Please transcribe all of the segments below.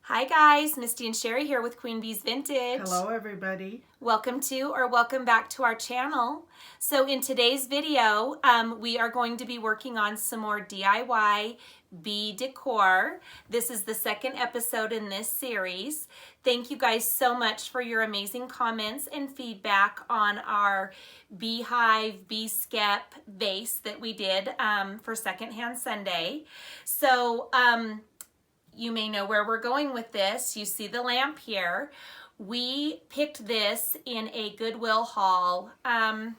Hi guys, Misty and Sherry here with Queen Beez Vintage. Hello everybody. Welcome to or welcome back to our channel. So in today's video, we are going to be working on some more DIY bee decor. This is the second episode in this series. Thank you guys so much for your amazing comments and feedback on our Beehive, Bee Skep vase that we did for Secondhand Sunday. So, you may know where we're going with this. You see the lamp here. We picked this in a Goodwill haul a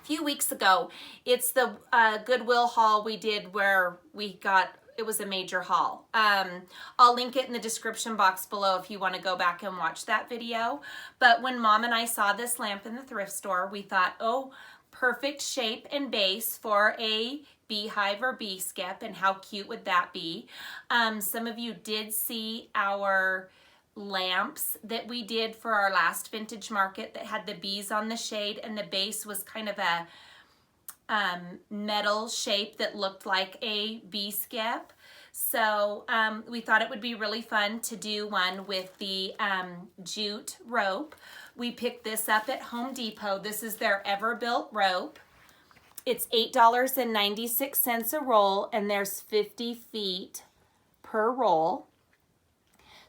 few weeks ago. It's the Goodwill haul we did where we got, it was a major haul. I'll link it in the description box below if you want to go back and watch that video. But when Mom and I saw this lamp in the thrift store, we thought, oh, perfect shape and base for a Beehive or Bee Skep, and how cute would that be? Some of you did see our lamps that we did for our last vintage market that had the bees on the shade, and the base was kind of a metal shape that looked like a Bee Skep. So we thought it would be really fun to do one with the jute rope. We picked this up at Home Depot. This is their Everbilt rope. It's $8.96 a roll, and there's 50 feet per roll.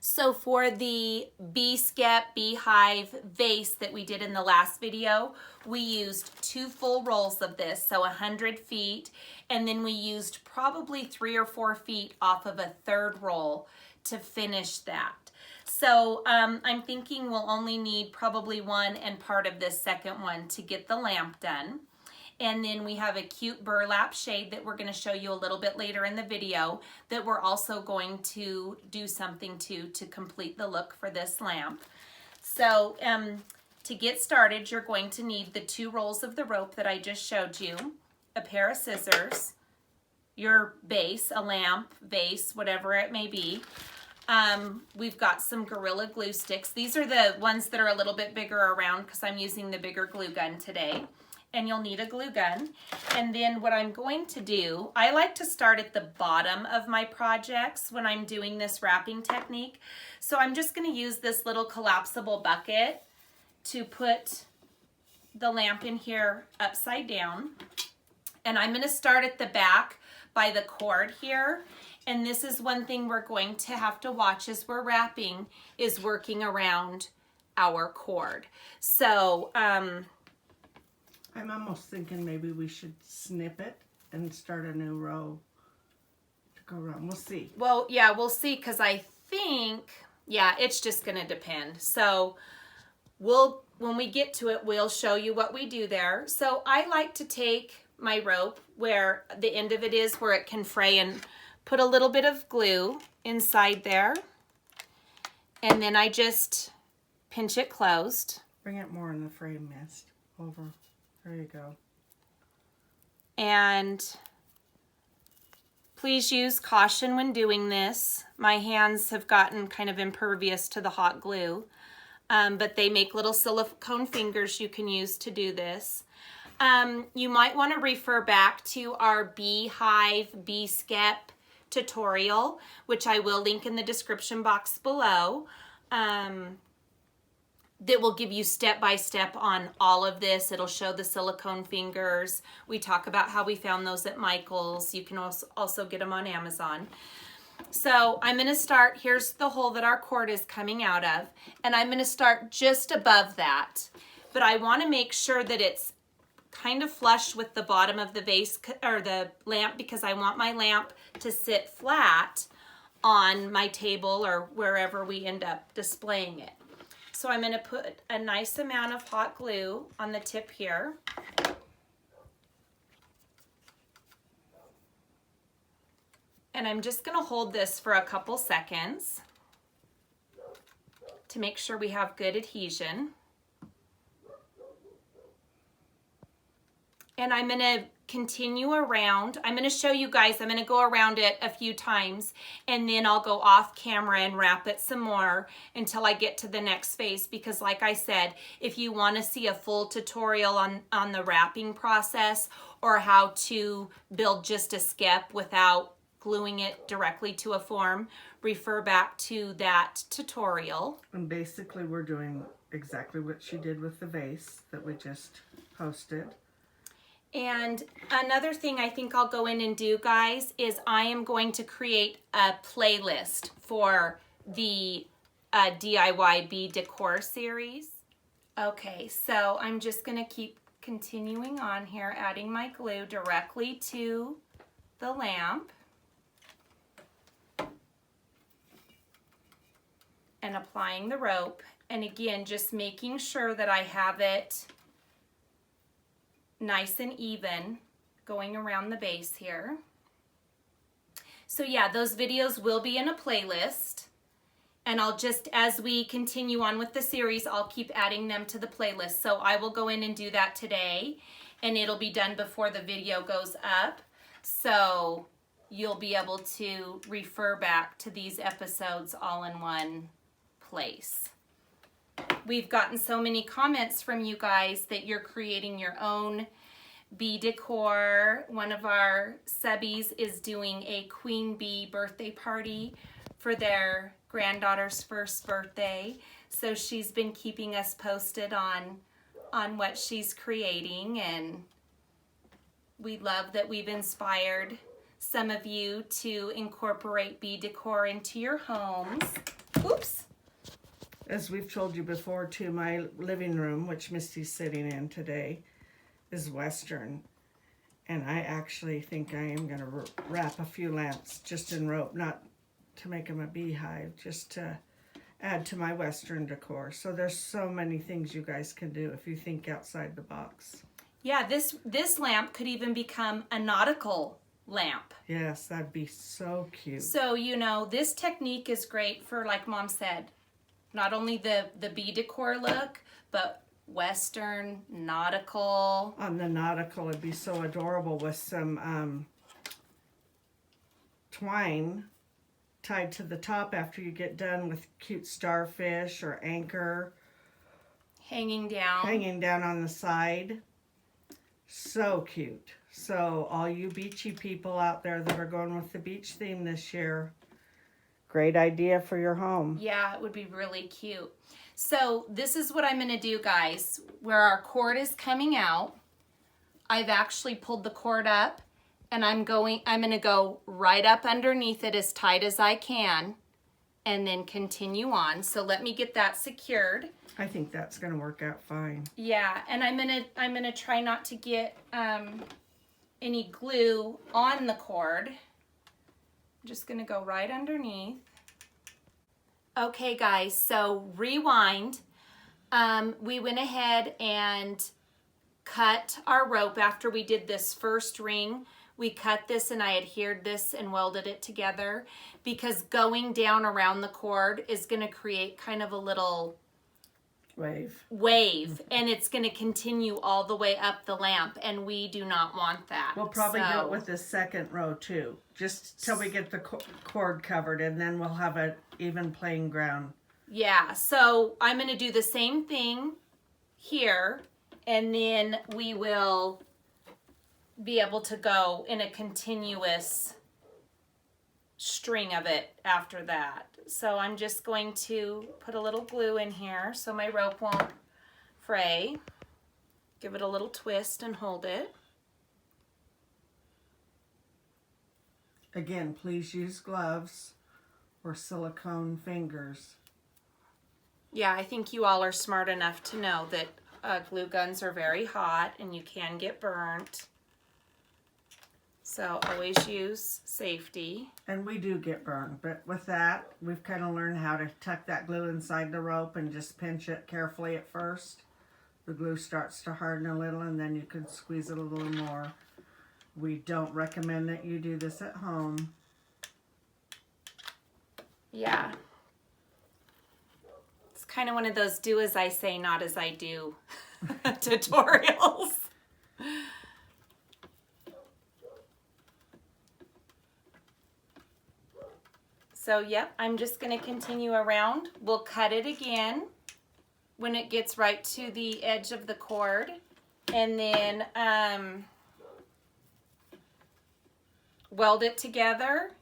So for the Bee Skep Beehive vase that we did in the last video, we used 2 full rolls of this, so 100 feet, and then we used probably 3 or 4 feet off of a third roll to finish that. So I'm thinking we'll only need probably one and part of this second one to get the lamp done. And then we have a cute burlap shade that we're going to show you a little bit later in the video that we're also going to do something to complete the look for this lamp. So to get started, you're going to need the 2 rolls of the rope that I just showed you, a pair of scissors, your base, a lamp, vase, whatever it may be. We've got some Gorilla Glue sticks. These are the ones that are a little bit bigger around because I'm using the bigger glue gun today. And you'll need a glue gun. And then what I'm going to do, I like to start at the bottom of my projects when I'm doing this wrapping technique. So I'm just going to use this little collapsible bucket to put the lamp in here upside down. And I'm going to start at the back by the cord here. And this is one thing we're going to have to watch as we're wrapping, is working around our cord. So, I'm almost thinking maybe we should snip it and start a new row to go around. We'll see. Well, yeah, we'll see, because I think, yeah, it's just going to depend. So when we get to it, we'll show you what we do there. So I like to take my rope where the end of it is, where it can fray, and put a little bit of glue inside there. And then I just pinch it closed. Bring it more in the frame, Mist. Over. There you go. And please use caution when doing this. My hands have gotten kind of impervious to the hot glue, but they make little silicone fingers you can use to do this. You might want to refer back to our Beehive Bee Skep tutorial, which I will link in the description box below. That will give you step-by-step on all of this. It'll show the silicone fingers. We talk about how we found those at Michael's. You can also get them on Amazon. So I'm going to start, here's the hole that our cord is coming out of, and I'm going to start just above that. But I want to make sure that it's kind of flush with the bottom of the vase or the lamp, because I want my lamp to sit flat on my table or wherever we end up displaying it. So I'm going to put a nice amount of hot glue on the tip here. And I'm just going to hold this for a couple seconds to make sure we have good adhesion. And I'm going to continue around. I'm going to show you guys, I'm going to go around it a few times, and then I'll go off camera and wrap it some more until I get to the next phase, because like I said, if you want to see a full tutorial on the wrapping process, or how to build just a skep without gluing it directly to a form, refer back to that tutorial. And basically we're doing exactly what she did with the vase that we just posted. And another thing I think I'll go in and do, guys, is I am going to create a playlist for the DIY Bee Decor series. Okay, so I'm just going to keep continuing on here, adding my glue directly to the lamp. And applying the rope. And again, just making sure that I have it nice and even going around the base here. So yeah, those videos will be in a playlist, and I'll just, as we continue on with the series, I'll keep adding them to the playlist. So I will go in and do that today, and it'll be done before the video goes up. So you'll be able to refer back to these episodes all in one place. We've gotten so many comments from you guys that you're creating your own bee decor. One of our subbies is doing a queen bee birthday party for their granddaughter's first birthday. So she's been keeping us posted on what she's creating, and we love that we've inspired some of you to incorporate bee decor into your homes. Oops. As we've told you before too, my living room, which Misty's sitting in today, is Western. And I actually think I am going to wrap a few lamps just in rope, not to make them a beehive, just to add to my Western decor. So there's so many things you guys can do if you think outside the box. Yeah, this lamp could even become a nautical lamp. Yes, that'd be so cute. So, you know, this technique is great for, like Mom said, not only the bee decor look, but Western, nautical. On the nautical, it'd be so adorable with some twine tied to the top after you get done with cute starfish or anchor. Hanging down on the side. So cute. So all you beachy people out there that are going with the beach theme this year, great idea for your home. Yeah, it would be really cute. So this is what I'm going to do, guys. Where our cord is coming out, I've actually pulled the cord up, and I'm going to go right up underneath it as tight as I can, and then continue on. So let me get that secured. I think that's going to work out fine. Yeah, and I'm gonna try not to get any glue on the cord. I'm just gonna go right underneath. Okay, guys, so rewind. We went ahead and cut our rope after we did this first ring. We cut this and I adhered this and welded it together because going down around the cord is gonna create kind of a little wave, and it's going to continue all the way up the lamp, and we do not want that. We'll probably do it with the second row too, just till we get the cord covered, and then we'll have an even playing ground. Yeah, so I'm going to do the same thing here, and then we will be able to go in a continuous string of it after that. So I'm just going to put a little glue in here so my rope won't fray. Give it a little twist and hold it. Again, please use gloves or silicone fingers. Yeah, I think you all are smart enough to know that glue guns are very hot and you can get burnt. So always use safety. And we do get burned, but with that, we've kind of learned how to tuck that glue inside the rope and just pinch it carefully at first. The glue starts to harden a little, and then you can squeeze it a little more. We don't recommend that you do this at home. Yeah. It's kind of one of those do as I say, not as I do tutorials. So, yep, I'm just going to continue around. We'll cut it again when it gets right to the edge of the cord. And then weld it together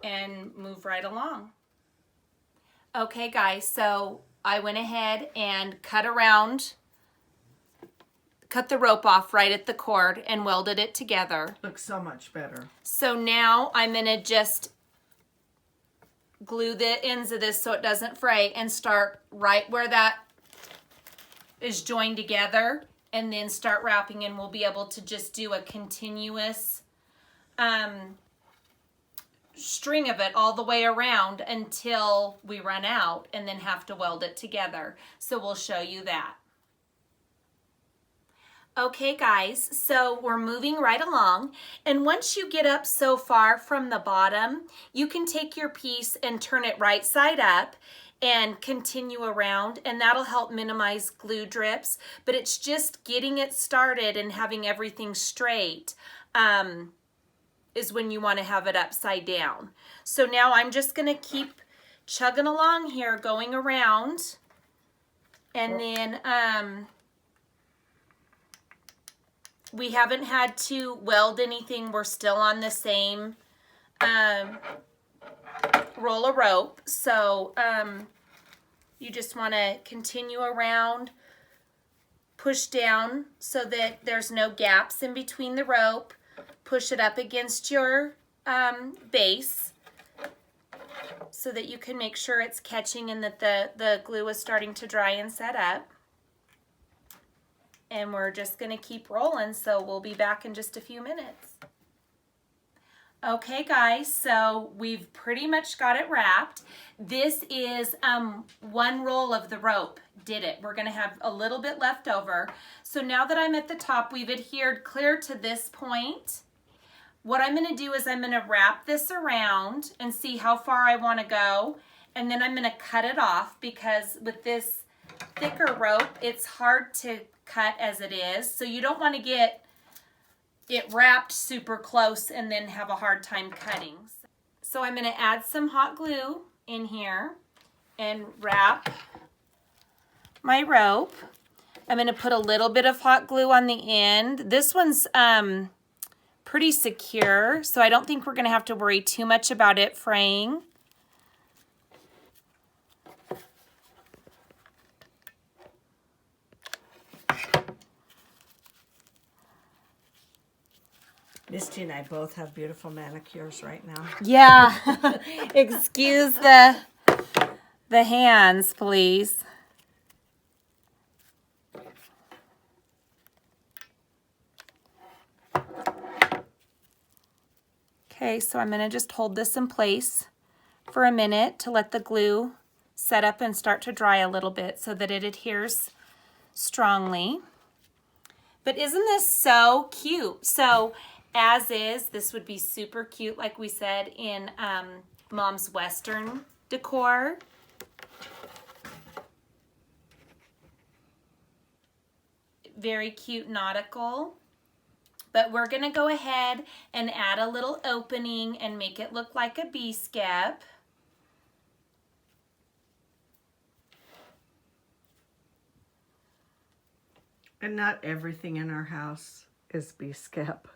and move right along. Okay guys, so I went ahead and cut the rope off right at the cord and welded it together. Looks so much better. So now I'm gonna just glue the ends of this so it doesn't fray and start right where that is joined together, and then start wrapping, and we'll be able to just do a continuous string of it all the way around until we run out and then have to weld it together. So we'll show you that. Okay guys, so we're moving right along, and once you get up so far from the bottom, you can take your piece and turn it right side up and continue around, and that'll help minimize glue drips. But it's just getting it started and having everything straight is when you want to have it upside down. So now I'm just going to keep chugging along here, going around, and then we haven't had to weld anything. We're still on the same roll of rope. So you just want to continue around, push down so that there's no gaps in between the rope, push it up against your base so that you can make sure it's catching and that the glue is starting to dry and set up. And we're just going to keep rolling, so we'll be back in just a few minutes. Okay guys, so we've pretty much got it wrapped. This is one roll of the rope did it. We're going to have a little bit left over. So now that I'm at the top, we've adhered clear to this point. What I'm going to do is I'm going to wrap this around and see how far I want to go, and then I'm going to cut it off, because with this thicker rope it's hard to cut as it is, so you don't want to get it wrapped super close and then have a hard time cutting. So I'm going to add some hot glue in here and wrap my rope. I'm going to put a little bit of hot glue on the end. This one's pretty secure, so I don't think we're going to have to worry too much about it fraying. Misty and I both have beautiful manicures right now. Yeah. Excuse the hands, please. Okay, so I'm going to just hold this in place for a minute to let the glue set up and start to dry a little bit so that it adheres strongly. But isn't this so cute? So as is, this would be super cute, like we said, in Mom's Western decor. Very cute nautical. But we're going to go ahead and add a little opening and make it look like a bee skep. And not everything in our house is bee skep.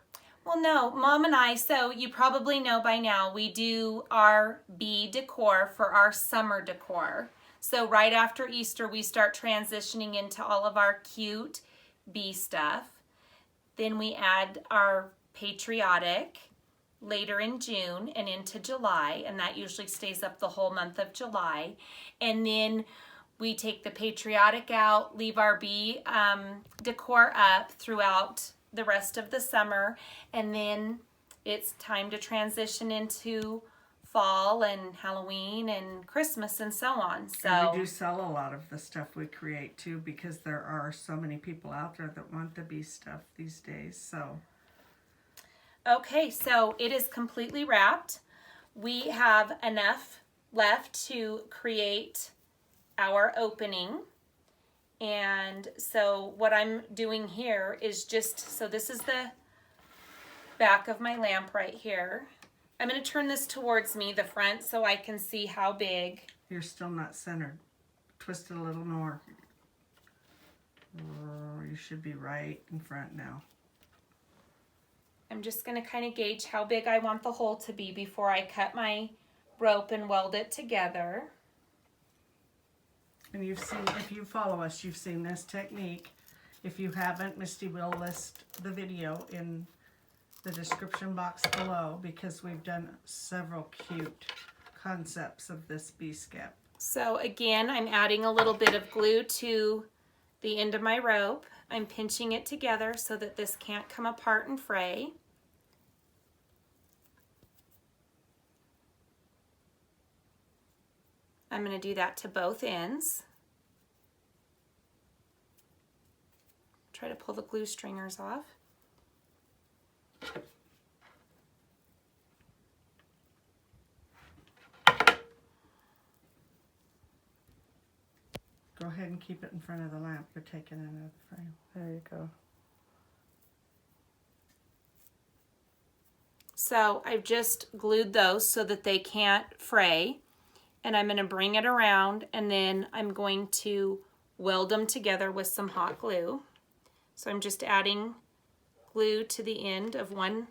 Well, no, Mom and I, so you probably know by now, we do our bee decor for our summer decor. So right after Easter, we start transitioning into all of our cute bee stuff. Then we add our patriotic later in June and into July, and that usually stays up the whole month of July. And then we take the patriotic out, leave our bee decor up throughout the rest of the summer, and then it's time to transition into fall and Halloween and Christmas and so on. So and we do sell a lot of the stuff we create too, because there are so many people out there that want the bee stuff these days. So okay, so it is completely wrapped. We have enough left to create our opening. And so what I'm doing here is just, so this is the back of my lamp right here. I'm going to turn this towards me, the front, so I can see how big. You're still not centered. Twist it a little more. You should be right in front now. I'm just going to kind of gauge how big I want the hole to be before I cut my rope and weld it together. And you've seen, if you follow us, you've seen this technique. If you haven't, Misty will list the video in the description box below because we've done several cute concepts of this bee skep. So again, I'm adding a little bit of glue to the end of my rope. I'm pinching it together so that this can't come apart and fray. I'm going to do that to both ends. Try to pull the glue stringers off. Go ahead and keep it in front of the lamp. You're taking it out of the frame. There you go. So I've just glued those so that they can't fray. And I'm going to bring it around and then I'm going to weld them together with some hot glue. So I'm just adding glue to the end of one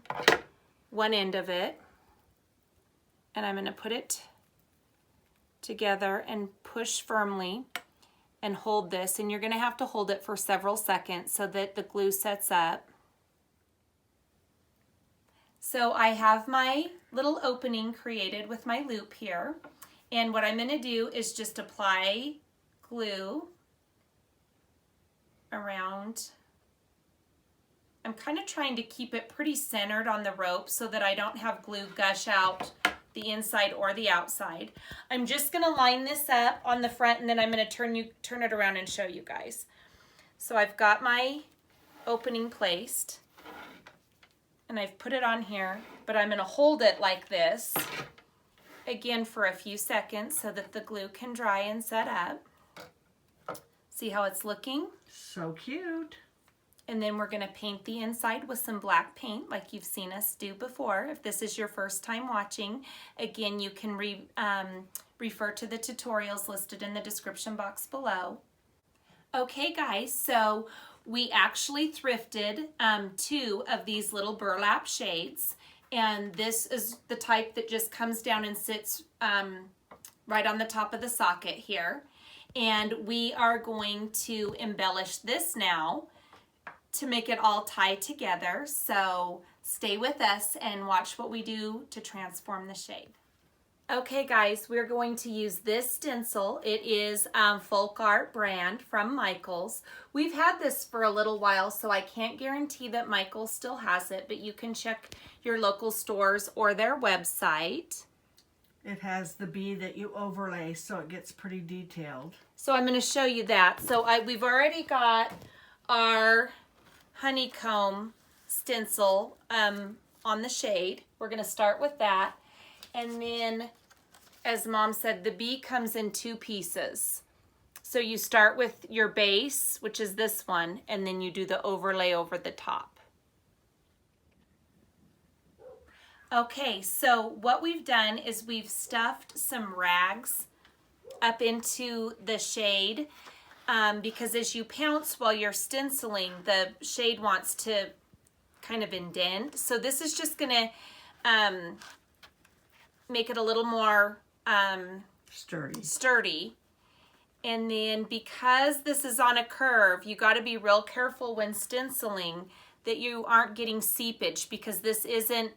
end of it. And I'm going to put it together and push firmly and hold this. And you're going to have to hold it for several seconds so that the glue sets up. So I have my little opening created with my loop here. And what I'm going to do is just apply glue around. I'm kind of trying to keep it pretty centered on the rope so that I don't have glue gush out the inside or the outside. I'm just going to line this up on the front and then I'm going to turn it around and show you guys. So I've got my opening placed and I've put it on here, but I'm going to hold it like this again for a few seconds so that the glue can dry and set up. See how it's looking? So cute. And then we're going to paint the inside with some black paint like you've seen us do before. If this is your first time watching, again, you can refer to the tutorials listed in the description box below. Okay guys, so we actually thrifted 2 of these little burlap shades. And this is the type that just comes down and sits right on the top of the socket here. And we are going to embellish this now to make it all tie together. So stay with us and watch what we do to transform the shade. Okay guys, we're going to use this stencil. It is Folk Art brand from Michaels. We've had this for a little while, so I can't guarantee that Michaels still has it, but you can check your local stores or their website. It has the bee that you overlay, so it gets pretty detailed. So I'm going to show you that. So we've already got our honeycomb stencil on the shade. We're going to start with that. And then, as Mom said, the bee comes in 2 pieces. So you start with your base, which is this one, and then you do the overlay over the top. Okay, so what we've done is we've stuffed some rags up into the shade because as you pounce while you're stenciling, the shade wants to kind of indent. So this is just going to make it a little more sturdy. And then because this is on a curve, you got to be real careful when stenciling that you aren't getting seepage because this isn't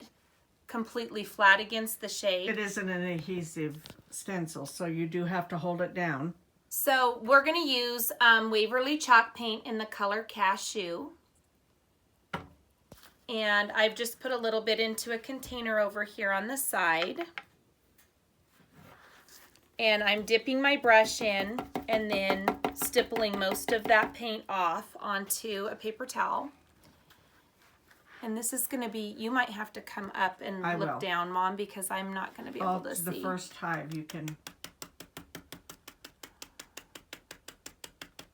completely flat against the shade. It isn't an adhesive stencil, so you do have to hold it down. So we're going to use Waverly chalk paint in the color Cashew. And I've just put a little bit into a container over here on the side. And I'm dipping my brush in and then stippling most of that paint off onto a paper towel. And this is going to be, you might have to come up and look down, Mom, because I'm not going to be able to see. The first hive you can.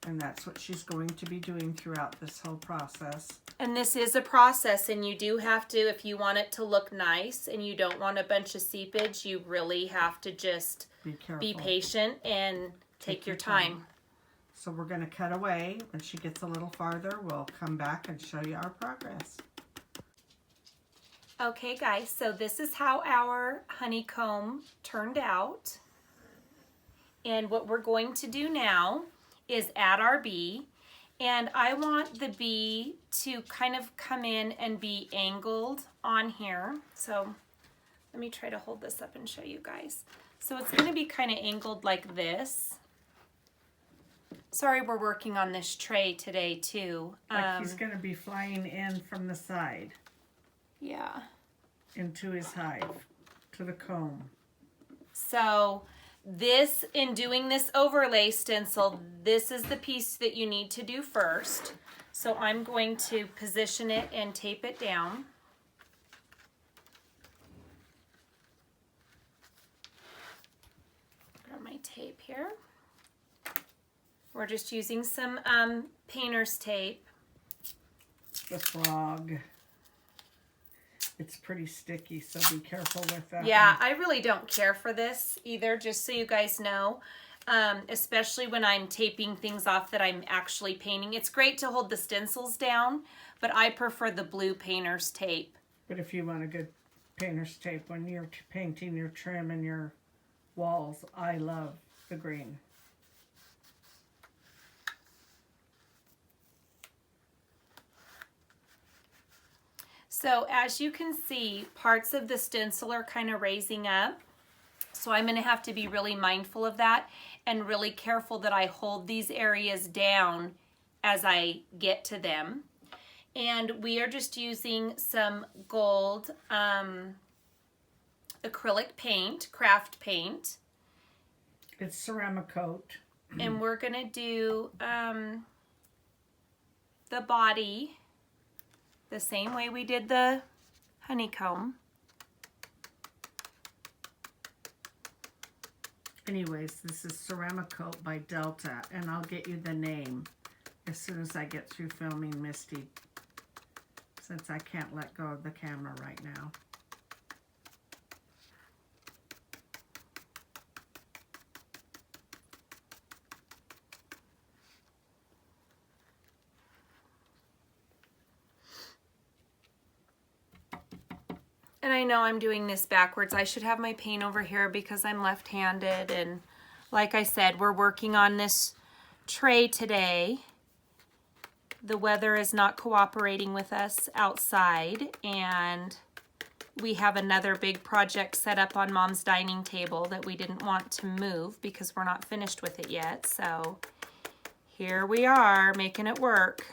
And that's what she's going to be doing throughout this whole process. And this is a process, and you do have to, if you want it to look nice and you don't want a bunch of seepage, you really have to just be patient and take your time. So we're going to cut away. When she gets a little farther, we'll come back and show you our progress. Okay guys, so this is how our honeycomb turned out. And what we're going to do now is add our bee. And I want the bee to kind of come in and be angled on here. So let me try to hold this up and show you guys. So it's going to be kind of angled like this. Sorry, we're working on this tray today too. Like he's going to be flying in from the side. Yeah. Into his hive, to the comb. So this, in doing this overlay stencil, this is the piece that you need to do first. So I'm going to position it and tape it down. Got my tape here. We're just using some painter's tape. The frog. It's pretty sticky, so be careful with that. Yeah, I really don't care for this either, just so you guys know. Especially when I'm taping things off that I'm actually painting. It's great to hold the stencils down, but I prefer the blue painter's tape. But if you want a good painter's tape when you're painting your trim and your walls, I love the green. So as you can see, parts of the stencil are kind of raising up. So I'm going to have to be really mindful of that and really careful that I hold these areas down as I get to them. And we are just using some gold acrylic paint, craft paint. It's Ceramacoat. And we're going to do the body the same way we did the honeycomb. Anyways, this is Ceramacoat by Delta, and I'll get you the name as soon as I get through filming Misty, since I can't let go of the camera right now. And I know I'm doing this backwards. I should have my paint over here because I'm left-handed. And like I said, we're working on this tray today. The weather is not cooperating with us outside. And we have another big project set up on Mom's dining table that we didn't want to move because we're not finished with it yet. So here we are making it work.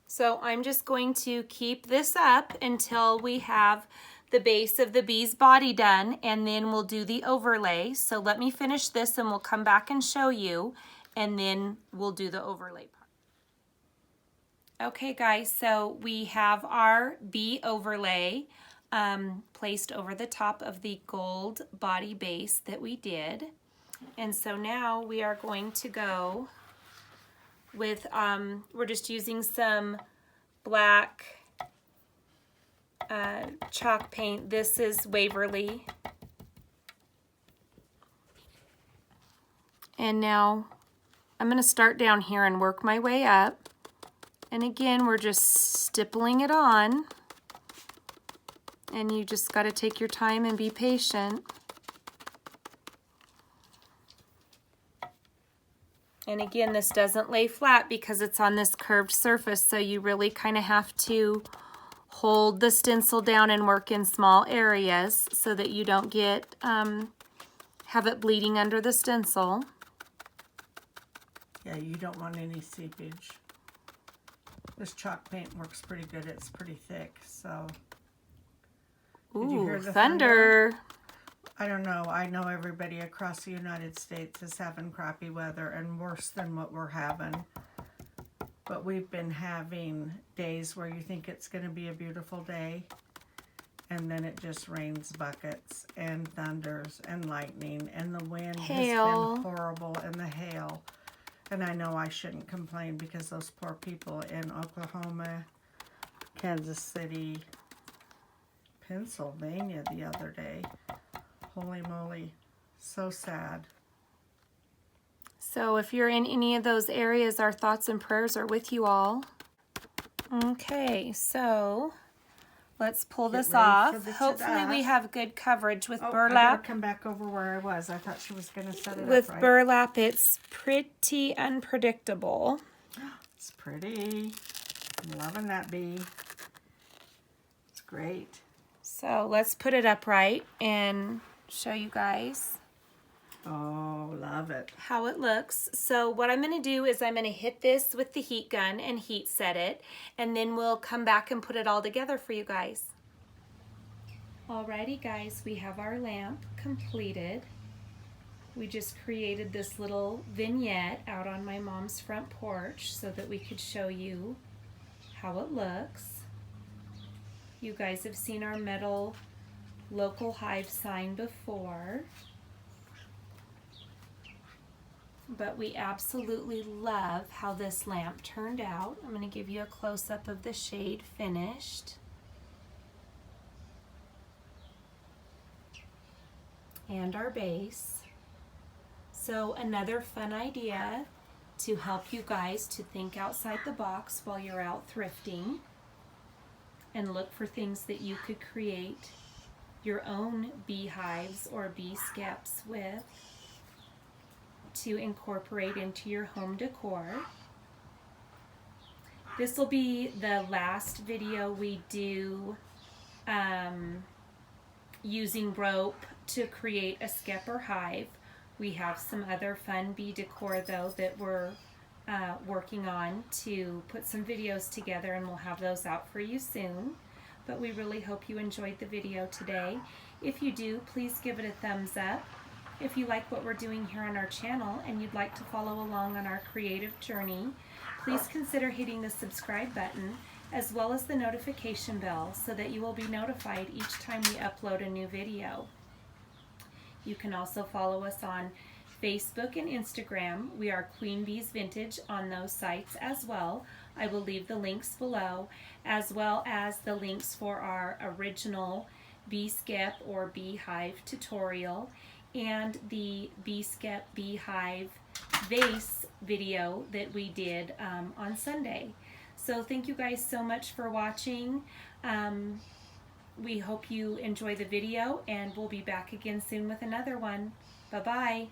So I'm just going to keep this up until we have the base of the bee's body done, and then we'll do the overlay. So let me finish this and we'll come back and show you, and then we'll do the overlay part. Okay guys, so we have our bee overlay placed over the top of the gold body base that we did. And so now we are going to go with, we're just using some black chalk paint. This is Waverly. And now I'm going to start down here and work my way up. And again, we're just stippling it on. And you just got to take your time and be patient. And again, this doesn't lay flat because it's on this curved surface, so you really kind of have to hold the stencil down and work in small areas so that you don't get, have it bleeding under the stencil. Yeah, you don't want any seepage. This chalk paint works pretty good. It's pretty thick, so. Did you hear the thunder? I don't know. I know everybody across the United States is having crappy weather and worse than what we're having. But we've been having days where you think it's going to be a beautiful day, and then it just rains buckets and thunders and lightning, and the wind Hail. has been horrible, and the hail. And I know I shouldn't complain because those poor people in Oklahoma, Kansas City, Pennsylvania the other day. Holy moly, so sad. So if you're in any of those areas, our thoughts and prayers are with you all. Okay, so let's pull Get this ready off. for the Hopefully we ta-da. have good coverage with Oh, I burlap. better come back over where I was. I thought she was going to set it With up right. burlap, it's pretty unpredictable. It's pretty. I'm loving that bee. It's great. So let's put it upright and show you guys Oh, love it. how it looks. So what I'm going to do is I'm going to hit this with the heat gun and heat set it, and then we'll come back and put it all together for you guys. Alrighty guys, we have our lamp completed. We just created this little vignette out on my mom's front porch so that we could show you how it looks. You guys have seen our metal local hive sign before, but we absolutely love how this lamp turned out. I'm going to give you a close-up of the shade finished. And our base. So another fun idea to help you guys to think outside the box while you're out thrifting and look for things that you could create your own beehives or bee skeps with to incorporate into your home decor. This will be the last video we do using rope to create a skep or hive. We have some other fun bee decor though that we're working on to put some videos together, and we'll have those out for you soon. But we really hope you enjoyed the video today. If you do, please give it a thumbs up. If you like what we're doing here on our channel and you'd like to follow along on our creative journey, please consider hitting the subscribe button as well as the notification bell so that you will be notified each time we upload a new video. You can also follow us on Facebook and Instagram. We are Queen Bees Vintage on those sites as well. I will leave the links below, as well as the links for our original bee skep or beehive tutorial and the bee skep beehive vase video that we did on Sunday. So thank you guys so much for watching. We hope you enjoy the video, and we'll be back again soon with another one. Bye-bye.